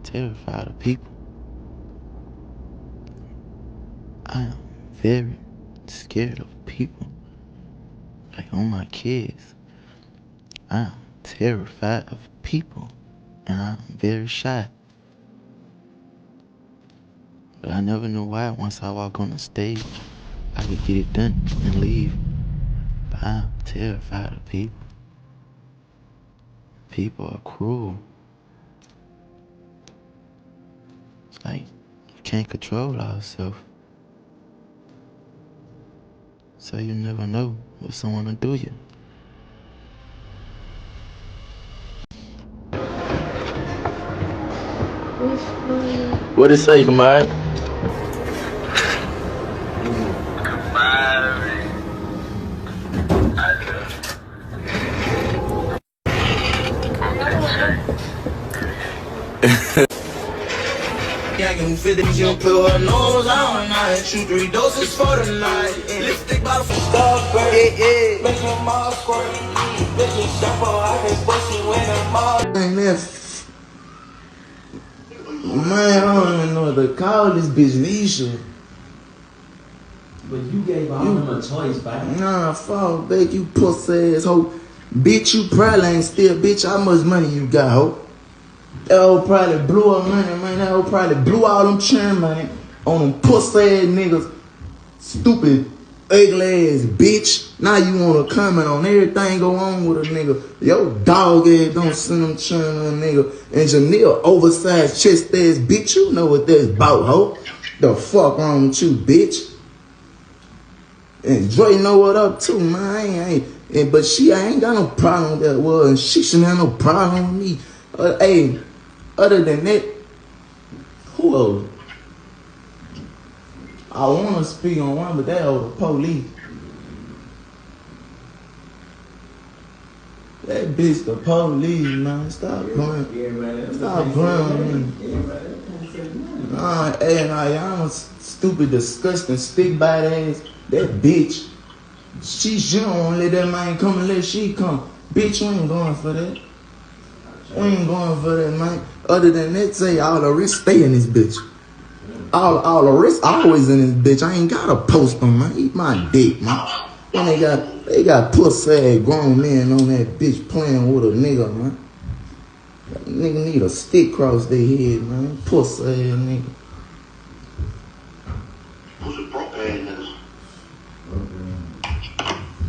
terrified of people. I am very scared of people. Like on my kids. I am terrified of people. And I'm very shy. But I never knew why once I walk on the stage, I could get it done and leave. But I'm terrified of people. People are cruel. It's like you can't control ourselves. So you never know what someone will do you. What it say, Kamari? I can fit it, you put her nose on night. Shoot 3 doses for the night. Lipstick bottle for stuff, yeah. Make your mouth squirt. Make your shuffle, I can push you in the mouth. Ain't that man, I don't even know what to call this bitch Nisha. But you gave all them a choice, baby. Nah, fuck, back, you pussy ass hoe. Bitch, you probably ain't still, bitch, how much money you got, hoe? That hoe probably blew her money, man. That hoe probably blew all them churn money on them pussy ass niggas. Stupid, ugly ass bitch. Now you wanna comment on everything go on with a nigga. Yo dog ass don't send them churn on a nigga. And Janelle oversized chest ass bitch, you know what that's about, hoe. The fuck wrong with you, bitch? And Dre know what up too, man. But I ain't got no problem with that word. And she shouldn't have no problem with me. Hey, other than that, who else? I want to speak on one, but that was the police. That bitch, the police, man. Stop playing. Stop playing with me. Nah, y'all stupid, disgusting, stick by the ass. That bitch. She don't let that man come unless she come. Bitch, we ain't going for that. We ain't going for that, man. Other than that, say all the rest stay in this bitch. All the rest always in this bitch. I ain't gotta post them, man. Eat my dick, man. And they got pussy ass grown men on that bitch playing with a nigga, man. That nigga need a stick across their head, man. Pussy ass nigga. Pussy broke ass niggas.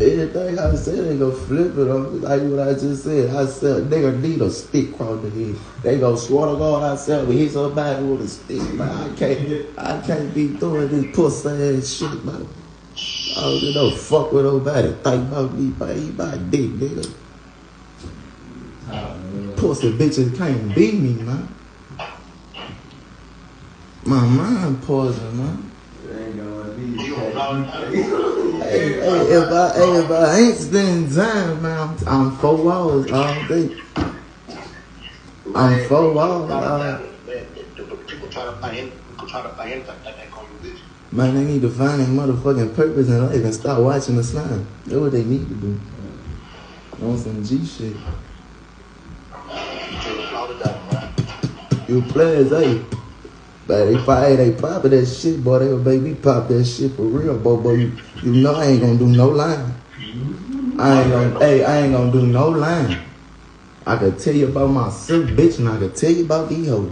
Everything I said, they go flip it up. Like what I just said. I said, nigga need a stick across the head. They go, swear to God, I said, we hit somebody with a stick, man. I can't be doing this pussy ass shit, man. I don't no fuck with nobody. Think about me, man. Eat my dick, nigga. Pussy bitches can't beat me, man. My mind poison, man. Hey, if I ain't spending time, man, I'm 4 hours all day. I'm 4 hours all day. People try to find that conversation. Man, they need to find their motherfucking purpose in life and stop watching the slime. That's what they need to do. On some G shit. You players, hey. But they pop that shit, boy. They would make me pop that shit for real, boy. You know I ain't gonna do no line. I ain't gonna do no line. I could tell you about myself, bitch, and I could tell you about these hoes.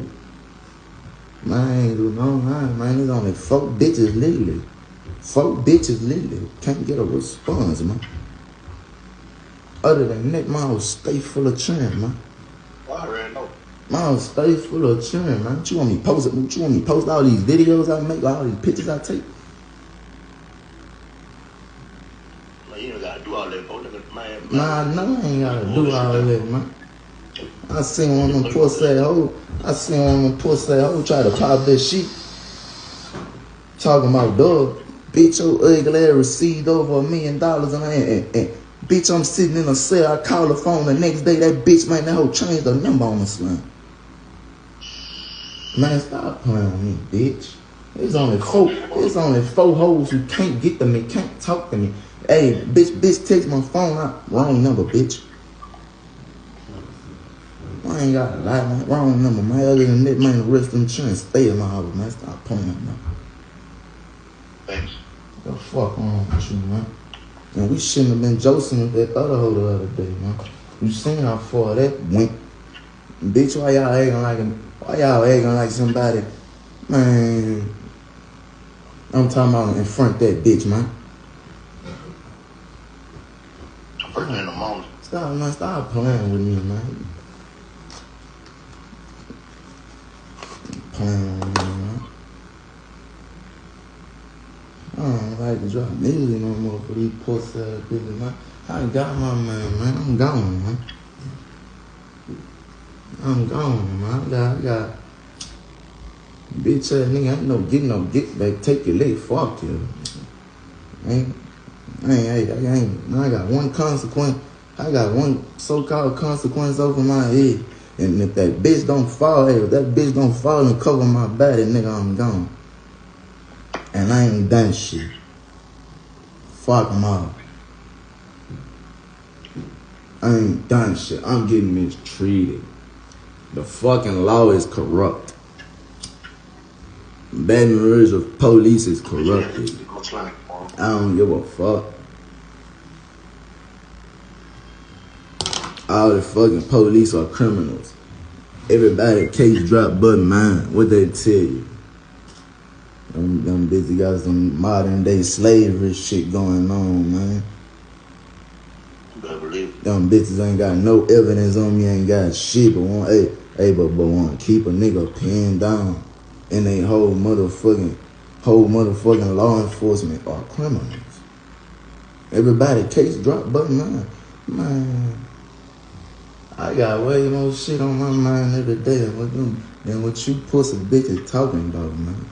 Man, I ain't do no line, man. There's only 4 bitches literally. 4 bitches literally. Can't get a response, man. Other than that, man, I'll stay full of churn, man. I already know. Man, stay full of churn, man. What you want me to post it? What you want me to post all these videos I make, all these pictures I take? Man, you ain't gotta do all that, bro. Man. Nah, no, I ain't gotta do all that, man. I seen one of them pussy hoes. Try to pop that shit. Talking about, dog, bitch, your ugly ass received over $1 million and bitch, I'm sitting in a cell. I call the phone the next day. That bitch, man, that hoe changed the number on the slime. Man, stop playing with me, bitch. There's only 4 hoes who can't get to me, can't talk to me. Hey, bitch, text my phone out. Wrong number, bitch. Man, I ain't got a lot, man. Wrong number, man. Other than that, man, the rest of them children stay in my house, man. Stop playing, man. Thanks. What the fuck wrong with you, man? And we shouldn't have been josing that other hoe the other day, man. You seen how far that went. Bitch, why y'all acting like somebody? Man, I'm talking about in front of that bitch, man. I'm working in the moment. Stop playing with me, man. Playing with me, man. I don't like to drop music no more for these pussy ass bitches, man. I got my man. I'm gone, man. I'm gone, man. I got bitch ass nigga. Ain't no get back. Take your leg, fuck you. I got one consequence. I got one so-called consequence over my head. And if that bitch don't fall, and cover my body, nigga, I'm gone. And I ain't done shit. Fuck them all. I ain't done shit. I'm getting mistreated. The fucking law is corrupt. Baton Rouge of police is corrupted. I don't give a fuck. All the fucking police are criminals. Everybody case drop but mine. What they tell you? Them bitches got some modern day slavery shit going on, man. Them bitches ain't got no evidence on me, ain't got shit, but want want to keep a nigga pinned down. And they whole motherfucking law enforcement are criminals. Everybody case drop but mine. Man, I got way more shit on my mind every day than what you pussy bitches talking about, man.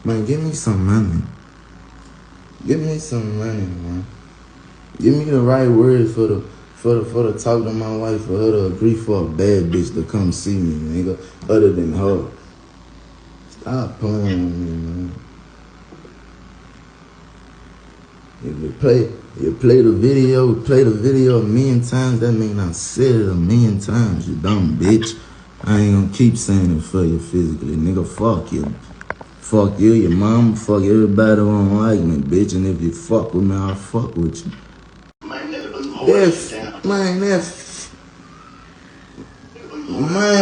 Man, give me some money. Give me some money, man. Give me the right words for the talk to my wife, for her to agree for a bad bitch to come see me, nigga, other than her. Stop playing with me, man. If you play the video a million times, that mean I said it a million times, you dumb bitch. I ain't gonna keep saying it for you physically, nigga, fuck you. Fuck you, your mom, fuck everybody who don't like me, bitch, and if you fuck with me, I'll fuck with you. Man,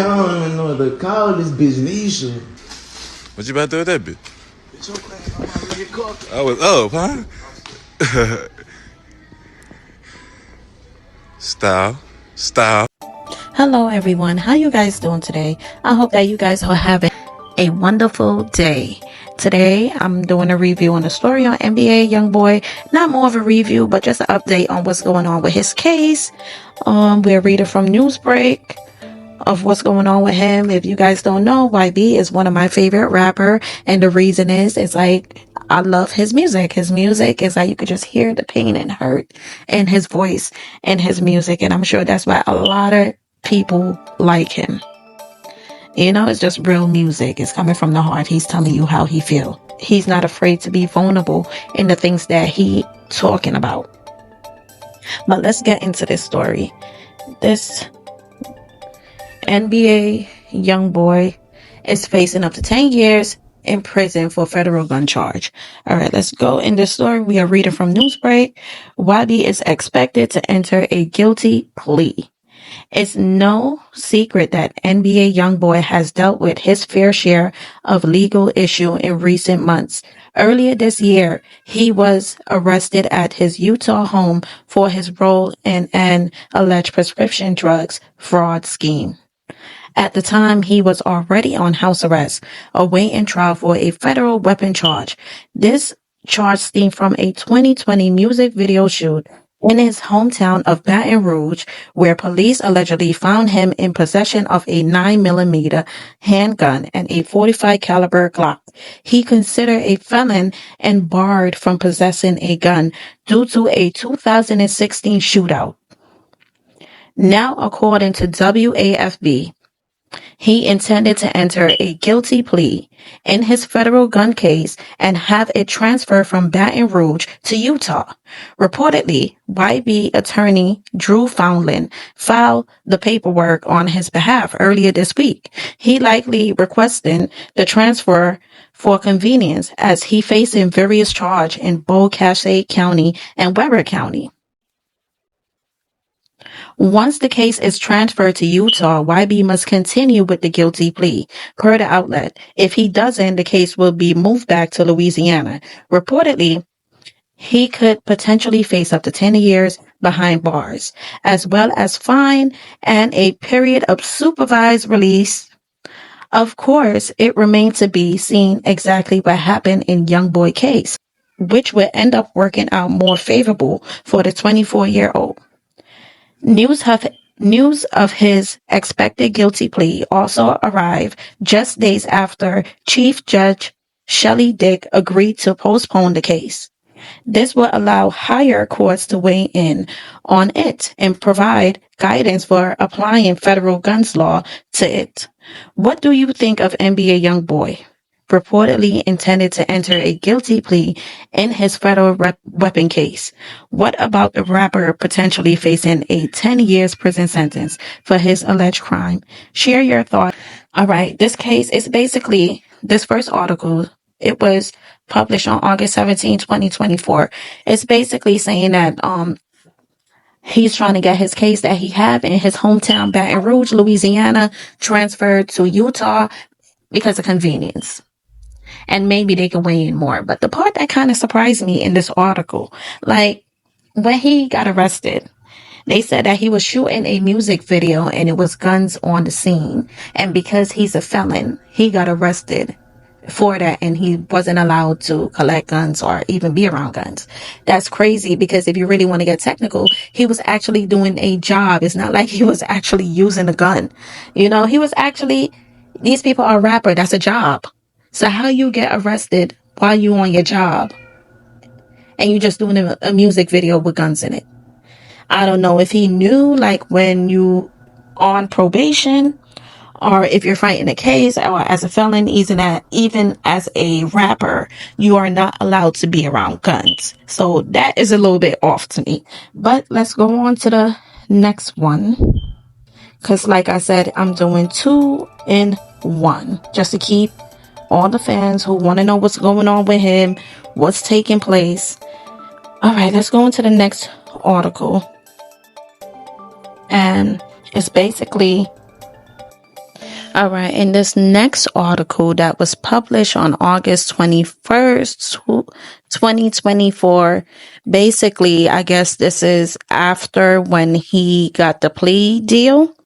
I don't even know what to call this bitch Nisha. What you about to do with that bitch? I was up, huh? Style. Hello everyone, how you guys doing today? I hope that you guys are having a wonderful day. Today I'm doing a review on the story on NBA Youngboy. Not more of a review, but just an update on what's going on with his case. We're reading from Newsbreak of what's going on with him. If you guys don't know, YB is one of my favorite rapper, and the reason is like I love his music. His music is like you could just hear the pain and hurt in his voice and his music, and I'm sure that's why a lot of people like him. You know, it's just real music. It's coming from the heart. He's telling you how he feels. He's not afraid to be vulnerable in the things that he talking about. But let's get into this story. This NBA Youngboy is facing up to 10 years in prison for federal gun charge. All right, let's go in this story. We are reading from Newsbreak. YB is expected to enter a guilty plea. It's no secret that NBA Youngboy has dealt with his fair share of legal issue in recent months. Earlier this year, he was arrested at his Utah home for his role in an alleged prescription drugs fraud scheme. At the time, he was already on house arrest, awaiting trial for a federal weapon charge. This charge stemmed from a 2020 music video shoot in his hometown of Baton Rouge, where police allegedly found him in possession of a 9mm handgun and a .45 caliber Glock. He considered a felon and barred from possessing a gun due to a 2016 shootout. Now, according to WAFB, He intended to enter a guilty plea in his federal gun case and have it transferred from Baton Rouge to Utah. Reportedly, YB attorney Drew Foundland filed the paperwork on his behalf earlier this week. He likely requested the transfer for convenience as he facing various charges in both Cascade County and Weber County. Once the case is transferred to Utah, YB must continue with the guilty plea, per the outlet. If he doesn't, the case will be moved back to Louisiana. Reportedly, he could potentially face up to 10 years behind bars, as well as fine and a period of supervised release. Of course, it remains to be seen exactly what happened in Youngboy case, which would end up working out more favorable for the 24-year-old. News of his expected guilty plea also arrived just days after Chief Judge Shelley Dick agreed to postpone the case. This will allow higher courts to weigh in on it and provide guidance for applying federal guns law to it. What do you think of NBA Youngboy? Reportedly intended to enter a guilty plea in his federal weapon case. What about the rapper potentially facing a 10 years prison sentence for his alleged crime? Share your thoughts. All right, this case is basically this first article. It was published on August 17, 2024. It's basically saying that he's trying to get his case that he had in his hometown Baton Rouge, Louisiana, transferred to Utah because of convenience. And maybe they can weigh in more. But the part that kind of surprised me in this article, like when he got arrested, they said that he was shooting a music video and it was guns on the scene. And because he's a felon, he got arrested for that and he wasn't allowed to collect guns or even be around guns. That's crazy because if you really want to get technical, he was actually doing a job. It's not like he was actually using a gun. You know, he was actually, these people are a rapper. That's a job. So how you get arrested while you on your job and you just doing a music video with guns in it? I don't know if he knew, like when you on probation or if you're fighting a case or as a felon, even as a rapper, you are not allowed to be around guns. So that is a little bit off to me. But let's go on to the next one. Because like I said, I'm doing 2 in 1 just to keep all the fans who want to know what's going on with him, what's taking place. All right, let's go into the next article. And it's basically, all right, in this next article that was published on August 21st, 2024, basically, I guess this is after when he got the plea deal.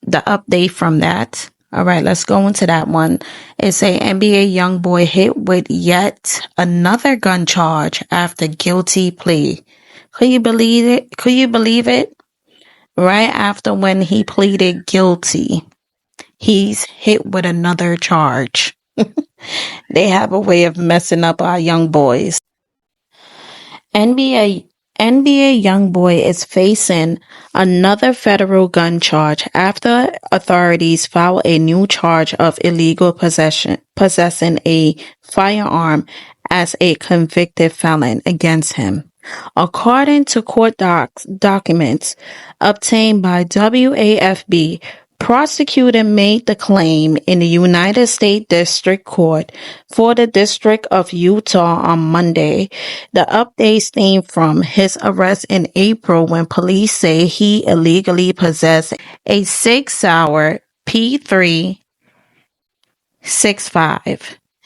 The update from that. All right, let's go into that one. It's a NBA Youngboy hit with yet another gun charge after guilty plea. Could you believe it? Could you believe it? Right after when he pleaded guilty, he's hit with another charge. They have a way of messing up our young boys. NBA Youngboy is facing another federal gun charge after authorities filed a new charge of illegal possessing a firearm as a convicted felon against him. According to court documents obtained by WAFB, prosecutor made the claim in the United States District Court for the District of Utah on Monday. The update stemmed from his arrest in April when police say he illegally possessed a 6-hour .365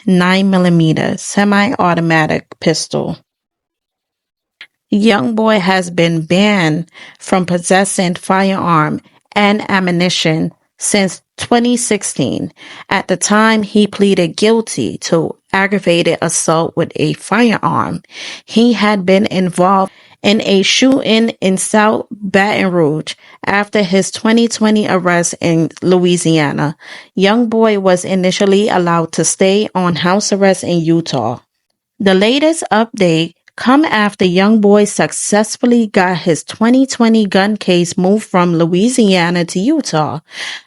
9mm semi-automatic pistol. Youngboy has been banned from possessing firearm and ammunition since 2016. At the time he pleaded guilty to aggravated assault with a firearm, he had been involved in a shooting in South Baton Rouge after his 2020 arrest in Louisiana. Youngboy was initially allowed to stay on house arrest in Utah. The latest update come after young boy successfully got his 2020 gun case moved from Louisiana to Utah.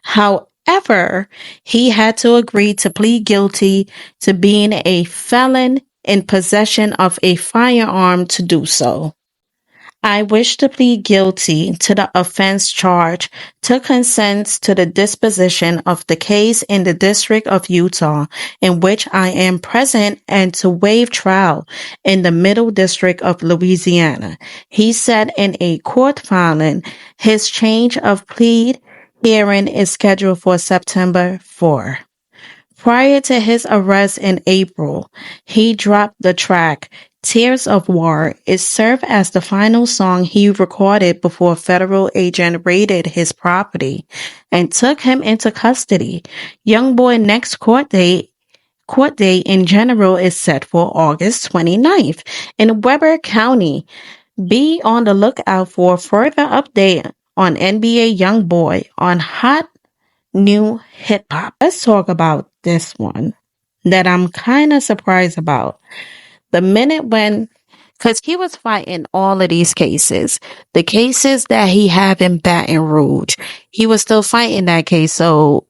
However, he had to agree to plead guilty to being a felon in possession of a firearm to do so. I wish to plead guilty to the offense charge, to consent to the disposition of the case in the District of Utah in which I am present, and to waive trial in the Middle District of Louisiana. He said in a court filing. His change of plea hearing is scheduled for September 4. Prior to his arrest in April, he dropped the track Tears of War. It served as the final song he recorded before a federal agent raided his property and took him into custody. Youngboy next court date in general is set for August 29th in Weber County. Be on the lookout for a further update on NBA Youngboy on Hot New Hip Hop. Let's talk about this one that I'm kind of surprised about. The minute when, because he was fighting all of these cases, the cases that he had in Baton Rouge, he was still fighting that case. So,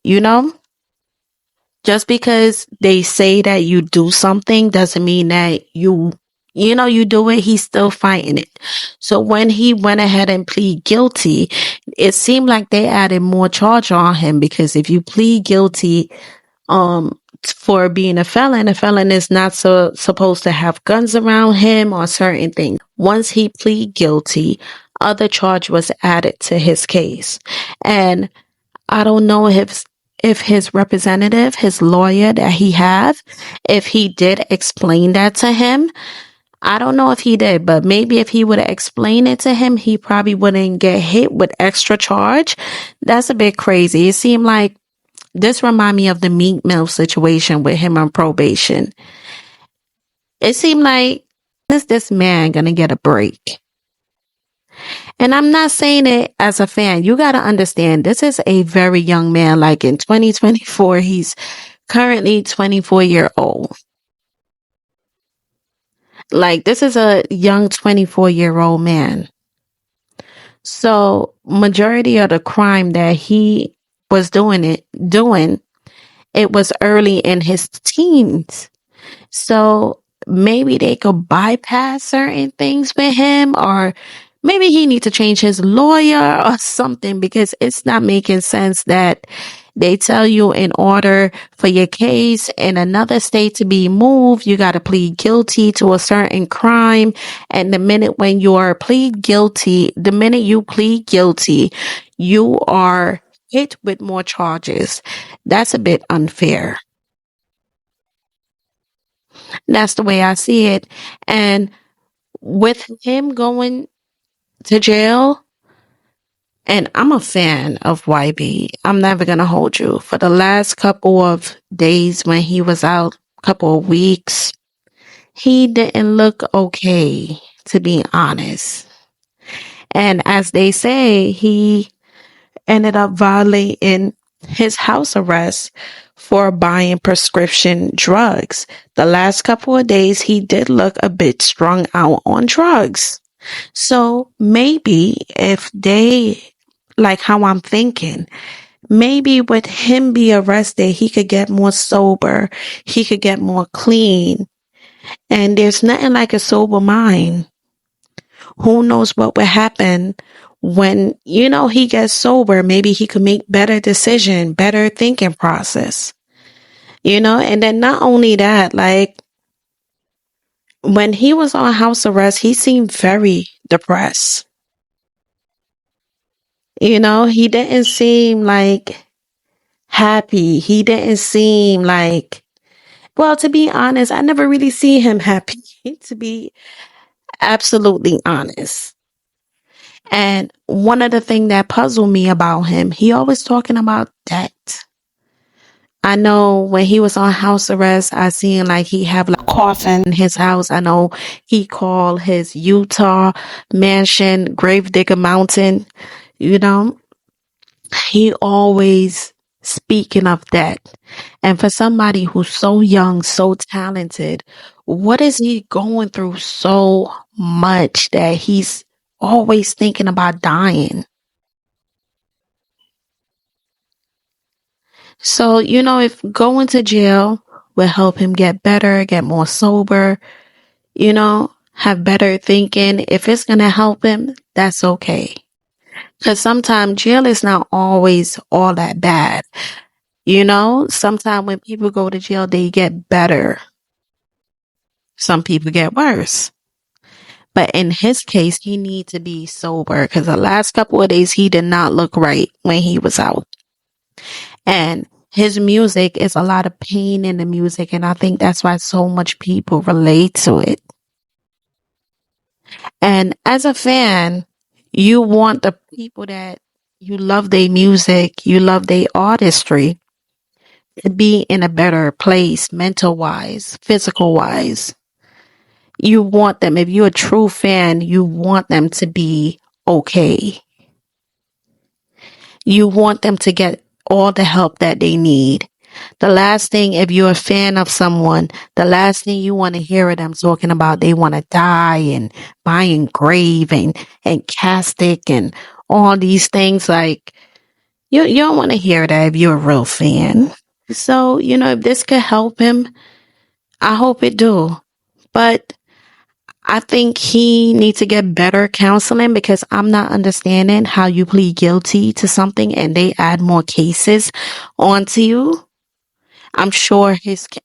just because they say that you do something doesn't mean that you do it. He's still fighting it. So when he went ahead and plead guilty, it seemed like they added more charge on him, because if you plead guilty for being a felon is not supposed to have guns around him or certain things. Once he plead guilty, other charge was added to his case. And I don't know if his representative, his lawyer that he have, if he did explain that to him. I don't know if he did, but maybe if he would have explained it to him, he probably wouldn't get hit with extra charge. That's a bit crazy. It seemed like this remind me of the Meek Mill situation with him on probation. It seemed like, is this man gonna get a break? And I'm not saying it as a fan. You got to understand, this is a very young man. Like in 2024, he's currently 24-year-old. Like, this is a young 24-year-old man. So majority of the crime that he was doing, it was early in his teens. So maybe they could bypass certain things with him, or maybe he need to change his lawyer or something, because it's not making sense that they tell you in order for your case in another state to be moved, you got to plead guilty to a certain crime. And the minute you plead guilty, you are hit with more charges. That's a bit unfair. That's the way I see it. And with him going to jail, and I'm a fan of YB. I'm never going to hold you. For the last couple of days when he was out, couple of weeks, he didn't look okay, to be honest. And as they say, he ended up violating his house arrest for buying prescription drugs. The last couple of days, he did look a bit strung out on drugs. So maybe if they, like how I'm thinking, maybe with him be arrested, he could get more sober, he could get more clean. And there's nothing like a sober mind. Who knows what would happen when, he gets sober. Maybe he could make better decision, better thinking process. And then not only that, like when he was on house arrest, he seemed very depressed. He didn't seem like happy. He didn't seem like, well, to be honest, I never really see him happy, to be absolutely honest. And one of the things that puzzled me about him, he always talking about debt. I know when he was on house arrest, I seen like he have like a coffin in his house. I know he called his Utah mansion Gravedigger Mountain. He always Speaking of that, and for somebody who's so young, so talented, what is he going through so much that he's always thinking about dying? So, if going to jail will help him get better, get more sober, have better thinking, if it's going to help him, that's okay. Because sometimes jail is not always all that bad. Sometimes when people go to jail, they get better. Some people get worse. But in his case, he needs to be sober because the last couple of days, he did not look right when he was out. And his music is a lot of pain in the music. And I think that's why so much people relate to it. And as a fan, you want the people that you love their music, you love their artistry to be in a better place, mental wise, physical wise. You want them, if you're a true fan, you want them to be okay. You want them to get all the help that they need. The last thing, if you're a fan of someone, the last thing you want to hear of them talking about they want to die and buying grave and castic and all these things, like you don't want to hear that if you're a real fan. So, if this could help him, I hope it do. But I think he needs to get better counseling because I'm not understanding how you plead guilty to something and they add more cases onto you. I'm sure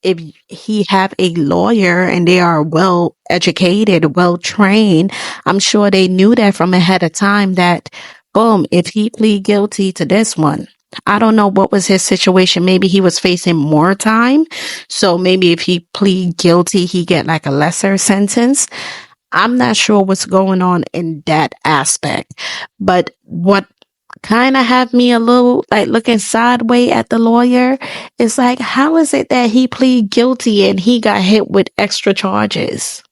if he have a lawyer and they are well educated, well trained, I'm sure they knew that from ahead of time that, boom, if he plead guilty to this one, I don't know what was his situation. Maybe he was facing more time. So maybe if he plead guilty, he get like a lesser sentence. I'm not sure what's going on in that aspect. But what kind of have me a little like looking sideways at the lawyer is like, how is it that he plead guilty and he got hit with extra charges?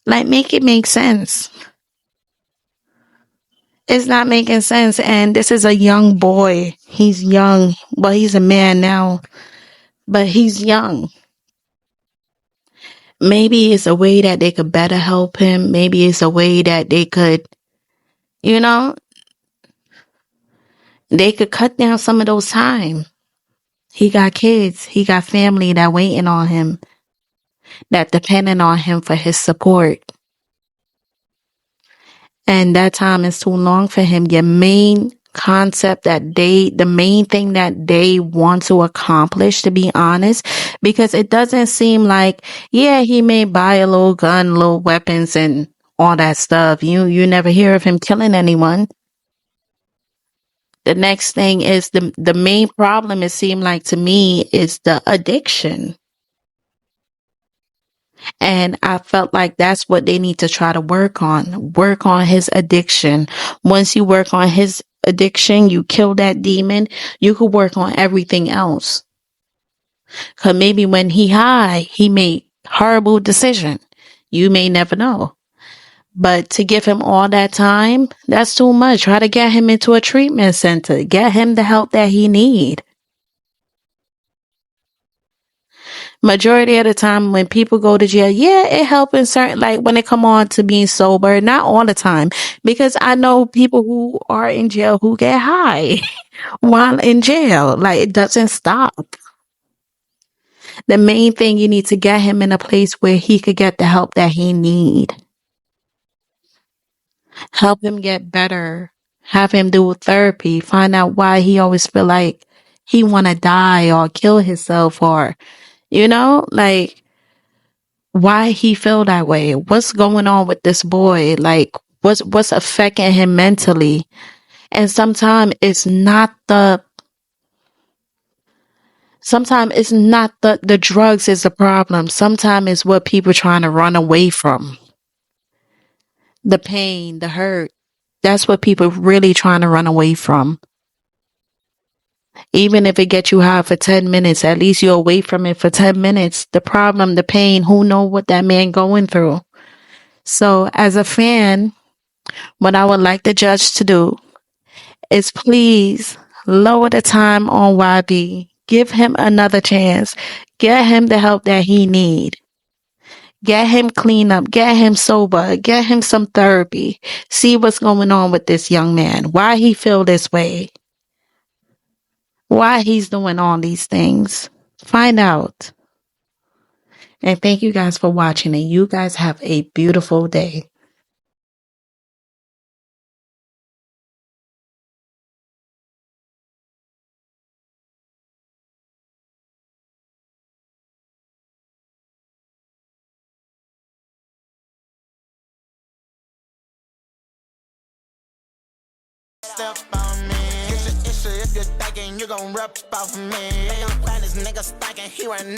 Like, make it make sense. It's not making sense. And this is a young boy. He's young. Well, he's a man now, but he's young. Maybe it's a way that they could better help him. Maybe it's a way that they could, you know, they could cut down some of those time. He got kids. He got family that waiting on him, that depending on him for his support. And that time is too long for him. Your main concept the main thing that they want to accomplish, to be honest, because it doesn't seem like, yeah, he may buy a little gun, little weapons and all that stuff. You never hear of him killing anyone. The next thing is the main problem, it seemed like to me, is the addiction. And I felt like that's what they need to try to work on his addiction. Once you work on his addiction, you kill that demon, you could work on everything else. Cause maybe when he high, he made horrible decision. You may never know. But to give him all that time, that's too much. Try to get him into a treatment center. Get him the help that he need. Majority of the time when people go to jail, yeah, it helps in certain, like when it come on to being sober, not all the time, because I know people who are in jail who get high while in jail. Like, it doesn't stop. The main thing, you need to get him in a place where he could get the help that he need. Help him get better. Have him do therapy. Find out why he always feel like he want to die or kill himself, or, like, why he feel that way. What's going on with this boy? Like, what's affecting him mentally? And sometimes it's not the drugs is the problem. Sometimes it's what people trying to run away from. The pain, the hurt. That's what people really trying to run away from. Even if it gets you high for 10 minutes, at least you're away from it for 10 minutes. The problem, the pain, who know what that man going through? So as a fan, what I would like the judge to do is please Lower the time on YB. Give him another chance. Get him the help that he need. Get him clean up. Get him sober. Get him some therapy. See what's going on with this young man. Why he feel this way. Why he's doing all these things. Find out. And thank you guys for watching. And you guys have a beautiful day. Step on me. Get your issue if you're thinking you gon' rep off me. They gon' find this nigga stinking, he right now.